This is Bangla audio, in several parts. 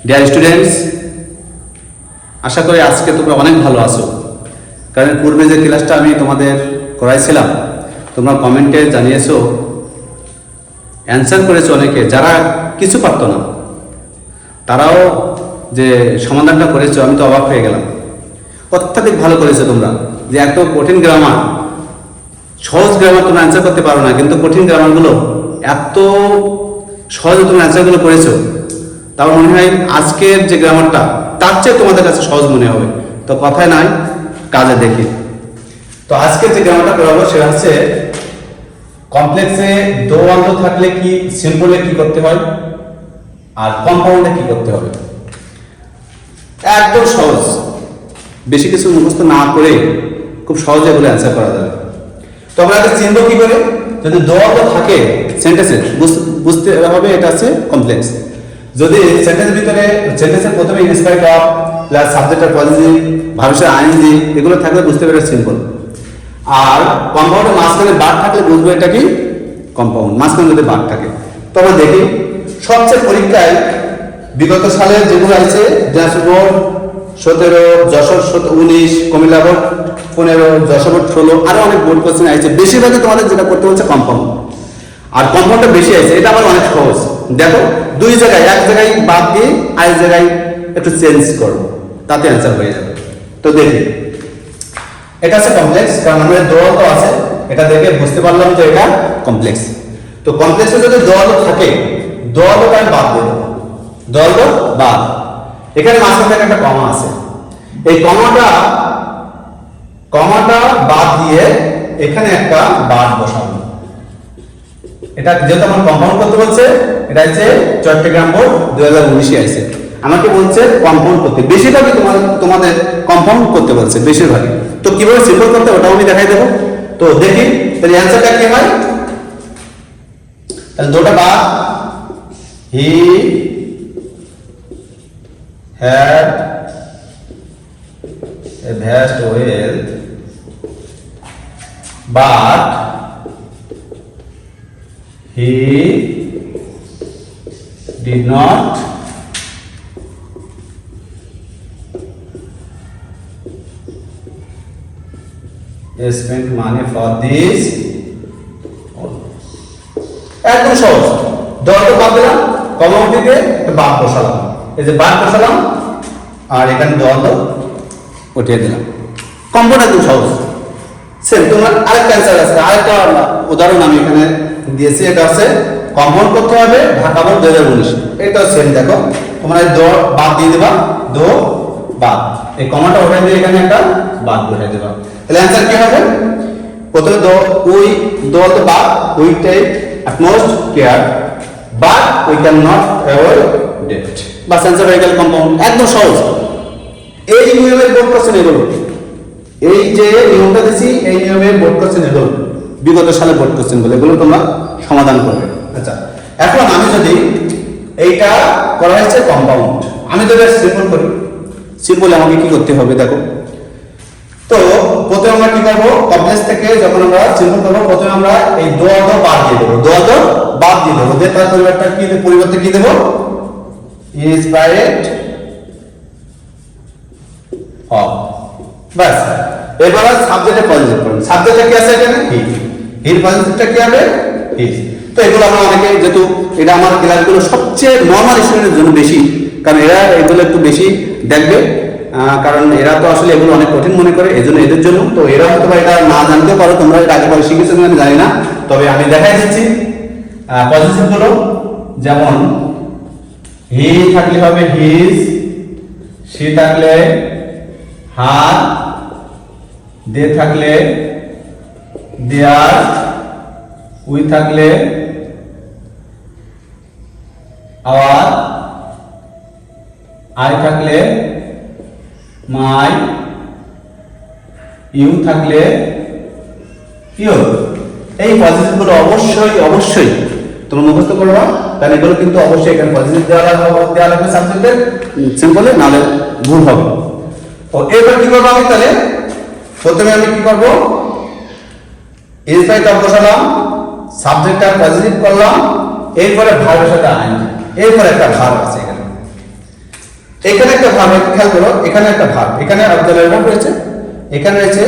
ডিয়ার স্টুডেন্টস, আশা করি আজকে তোমরা অনেক ভালো আছো। কারণ পূর্বে যে ক্লাসটা আমি তোমাদের করাইছিলাম, তোমরা কমেন্টে জানিয়েছো, অ্যান্সার করেছো অনেকে, যারা কিছু পারতো না তারাও যে সমাধানটা করেছো, আমি তো অবাক হয়ে গেলাম। অত্যাধিক ভালো করেছো তোমরা, যে এত কঠিন গ্রামার, সহজ গ্রামার তোমরা অ্যান্সার করতে পারো না, কিন্তু কঠিন গ্রামারগুলো এত সহজে তুমি অ্যান্সারগুলো করেছো। তাও মনে হয় আজকের যে গ্রামারটা তার চেয়ে তোমাদের কাছে সহজ মনে হবে। তো কথায় নাই, কাজে দেখি। তো আজকের যে গ্রামারটা করাবো সেটা হচ্ছে কমপ্লেক্সে দো অন্ত থাকলে কি, সিম্পলে কি করতে হয়, আর কম্পাউন্ডে কি করতে হবে। একদম সহজ, বেশি কিছু মুখস্থ না করে খুব সহজে এগুলো অ্যান্সার করা যাবে। তো আমরা আগে চিনবো কি করে, যদি দো অন্ত থাকে সেন্টেন্সে বুঝতে হবে এটা হচ্ছে কমপ্লেক্স। যদি সেন্টেন্সের প্রথমে ইনস্পাইট অফ প্লাস সাবজেক্টের পজিটিভ ভার্বের আইএনজি এগুলো থাকলে বুঝতে পারে সিম্পল। আর কম্পাউন্ডের মাঝখানে বাদ থাকলে বুঝবো এটা কি কম্পাউন্ড, মাঝখানে যদি বাদ থাকে। তো আমরা দেখি সবচেয়ে পরীক্ষায় বিগত সালের যেগুলো আছে, Dinajpur board 17, Jessore 19, Comilla board 15, Jessore board 16, আরো অনেক বোর্ড কোশ্চেন আছে। বেশিরভাগই তোমাদের যেটা করতে হচ্ছে কম্পাউন্ড, আর কম্পাউন্ডটা বেশি আছে। এটা আবার অনেক সহজ। দেখো দুই জায়গায়, এক জায়গায় বাদ দিয়ে আরেক জায়গায় একটু চেঞ্জ করো, তাতে অ্যান্সার হয়ে যাবে। তো দেখি, এটা আছে কমপ্লেক্স, কারণ আমাদের দোয়াল তো আছে, এটা দেখে বুঝতে পারলাম যে এটা কমপ্লেক্স। তো কমপ্লেক্সে যদি দোয়াল থাকে, দোয়াল আমি বাদ দিয়ে দেবো, দোয়াল বাদ। এখানে মাঝখানে একটা কমা আছে, এই কমাটা বাদ দিয়ে এখানে একটা বাদ বসাবো। এটা যেহেতু আমার কম্পাউন্ড করতে বলছে, এটা হচ্ছে চট্টগ্রাম বোর্ড 2019 আছে, আমাকে বলছে কম্পাউন্ড করতে। বেশিরভাগই তোমাদের কম্পাউন্ড করতে বলছে, বেশিরভাগই। তো কিভাবে সিম্পল করতে ওটাও আমি দেখাই দেবো। তো দেখি তাহলে অ্যান্সারটা কি হয়। তাহলে দুটো বাদ, he had a vast wealth but he did not spend money for this. একদম সহজ। দলটা বাদ দিলাম, কমন থেকে একটা বাদ বসালাম, এই যে বাদ বসালাম, আর এখানে দল উঠিয়ে দিলাম। কম্পাউন্ড একদম সহজ। সেম তোমার আরেকটা অ্যান্সার আছে, আরেকটা উদাহরণ আমি এখানে দিয়েছি। এটা আছে কম্পাউন্ড করতে হবে ঢাকা বোর্ড 2019, এটাও সেম। দেখো তোমরা এই দো বাদ দিয়ে দেবা, দো বাদ, এই কমাটা উঠাই দিয়ে এখানে একটা বাদ বসাই দেবা। তাহলে অ্যান্সার কি হবে, প্রথমে দো তো বাদ, we take utmost care but we cannot avoid debt, বাস অ্যান্সার হয়ে গেল কম্পাউন্ড। একদম সহজ। এই নিয়মের বোর্ড কোশ্চেন এগুলো, এই যে নিয়মটা দিছি এই নিয়মের বোর্ড কোশ্চেন এগুলো, বিগত সালের বোর্ড কোশ্চেন বলে, এগুলো তোমরা সমাধান করবে। আচ্ছা, এখন আমি যদি এইটা করা হচ্ছে কম্পাউন্ড, আমি যদি সিম্পল করি, সিম্পল আমাকে কি করতে হবে দেখো। তো প্রথমে আমরা কি করব, কমপ্লেক্স থেকে যখন আমরা সিম্পল করব, প্রথমে আমরা এই দোয়া বাদ দিয়ে দেবো, বাদ দিয়ে দেবো, দিয়ে তার পরিবর্তে কি দেবো, ইনস্পাইরেড অফ। বাস, এবার সাবজেক্টে পজিটিভ করুন। সাবজেক্টে কি আছে এখানে, হি, হির পজিটিভটা কি হবে, হিজ। তো এগুলো আমরা অনেকে, যেহেতু এটা আমার ক্লাসগুলো সবচেয়ে নরমাল স্টুডেন্টের জন্য বেশি, কারণ এরা এগুলো একটু বেশি দেখবে, কারণ এরা তো আসলে এগুলো অনেক কঠিন মনে করে, এই জন্য এদের জন্য। তো এরা হয়তো এটা না জানতে পারো, তোমরা এটা আগে পরে শিখেছো আমি জানি না, তবে আমি দেখাই দিচ্ছি পজিটিভ গুলো। যেমন হি থাকলে হবে হিজ, সি থাকলে হার, দে থাকলে দেয়ার, উই থাকলে আওয়ার, আই থাকলে মাই, ইউ থাকলে ইউর। এই পজিটিভ গুলো অবশ্যই তোমরা মুখস্থ করবা, কারণ এগুলো কিন্তু অবশ্যই এখানে পজিটিভ দেওয়া লাগবে সাবজেক্টের, সিম্পলে, নাহলে ভুল হবে। তো এবার কি করবো আমি, তাহলে প্রথমে আমি কি করবো, ইনস্পাইরেড অফ বসালাম, সাবজেক্টটা পজিটিভ করলাম, এরপরে ভার্বের সাথে আইএনজি, এরপরে একটা ভার্ব আছে এখানে। এখানে একটা ভার্ব, খেয়াল করো, এখানে একটা ভার্ব, এখানে অক্সিলারি ভার্ব রয়েছে, এখানে রয়েছে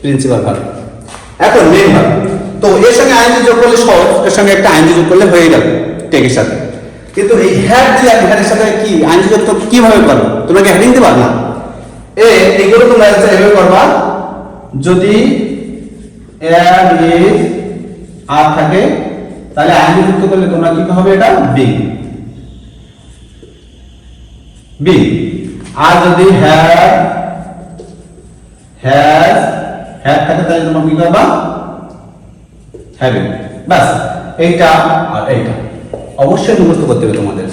প্রিন্সিপাল ভার্ব। এখন মেইন ভার্ব, তো এর সঙ্গে আইএনজি যোগ করলে সহজ, এর সঙ্গে একটা আইএনজি যোগ করলে হয়ে গেল টেকের সাথে। কিন্তু এই হ্যাড যে হ্যাডের সাথে কি আইএনজি যোগ কিভাবে করবে? তোমরা কি হেডিং দিবা না? এইগুলো তোমরা এভাবে করবা, যদি এড ইজ আর থাকে তাহলে আইএনজি যুক্ত করলে তোমরা কি হবে? এটা বিং বিং। আর যদি হ্যাড থাকে তাহলে তোমরা কি করবা? হ্যাভিং। বাস, এইটা আর এইটা অবশ্যই মুখস্থ করতে হবে তোমাদের।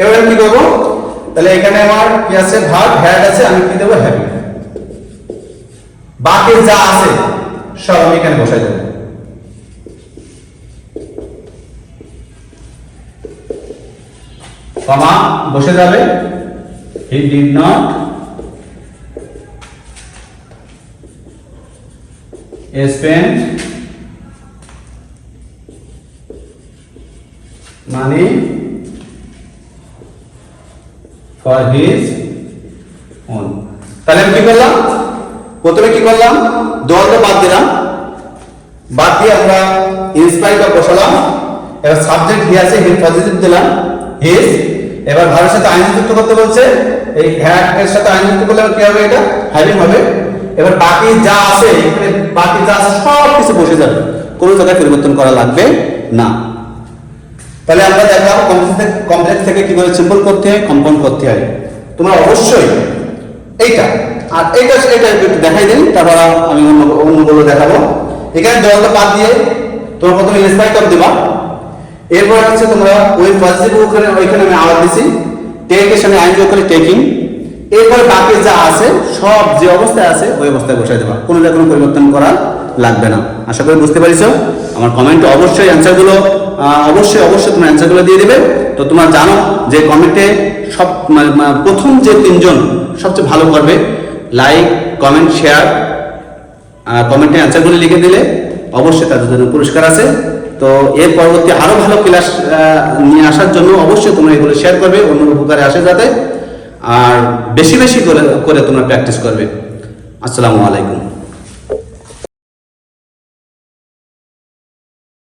এবার আমি কি করবো? তাহলে এখানে আমার কি আছে? ভার্ব হ্যাড আছে, আমি কি দেবো? হ্যাভিং। বাকি যা আছে সব আমি এখানে বসাই দেবো। কমা বসে যাবে, he did not spend money for his own। তাহলে আমি কি করলাম? প্রথমে কি করলাম? দলটা বাদ দিলাম, বাদ দিয়ে আমরা ইনস্পাইরটা বসালাম। এবার সাবজেক্ট হি আছে, হি পজিটিভ দিলাম, হিজ। এবার ভার্বের সাথে আইএনজি যুক্ত করতে বলছে, এই হ্যাড এর সাথে আইএনজি যুক্ত করলে কি হবে? এটা হ্যাভিং হবে। এবার বাকি যা আছে, এখানে বাকি যা আছে সব কিছু বসে যাবে, কোনো জায়গায় পরিবর্তন করা লাগবে না। তাহলে আমরা দেখলাম কমপ্লেক্স থেকে কিভাবে সিম্পল করতে হয়, কম্পাউন্ড করতে হয়। তোমরা অবশ্যই এইটা আর এইটা একটু দেখাই দিন, তারপর আমি অন্যগুলো দেখাবো। এখানে দলটা বাদ দিয়ে তোমরা প্রথমে ইনস্পাইর দিবা, এরপর হচ্ছে তোমরা ওই পজিটিভ ওইখানে আমি আবার দিছি, টেক এর সঙ্গে আইএনজি যোগ করে টেকিং। এরপর বাকি যা আছে সব যে অবস্থায় আছে ওই অবস্থায় বসাই দেবা, কোনো জায়গায় কোনো পরিবর্তন করা লাগবে না। আশা করি বুঝতে পারিছো। আমার কমেন্টে অবশ্যই অ্যান্সারগুলো অবশ্যই তোমরা অ্যান্সারগুলো দিয়ে দিবে। তো তোমরা জানো যে কমেন্টে সব প্রথম যে 3 জন সবচেয়ে ভালো করবে, লাইক কমেন্ট শেয়ার, কমেন্টে অ্যান্সারগুলো লিখে দিলে অবশ্যই তাদের জন্য পুরস্কার আছে। তো এর পরবর্তী আরো ভালো ক্লাস নিয়ে আসার জন্য অবশ্যই তোমরা এগুলো শেয়ার করবে, অন্য উপকারে আসে যাতে, আর বেশি বেশি করে তোমরা প্র্যাকটিস করবে। আসসালামু আলাইকুম।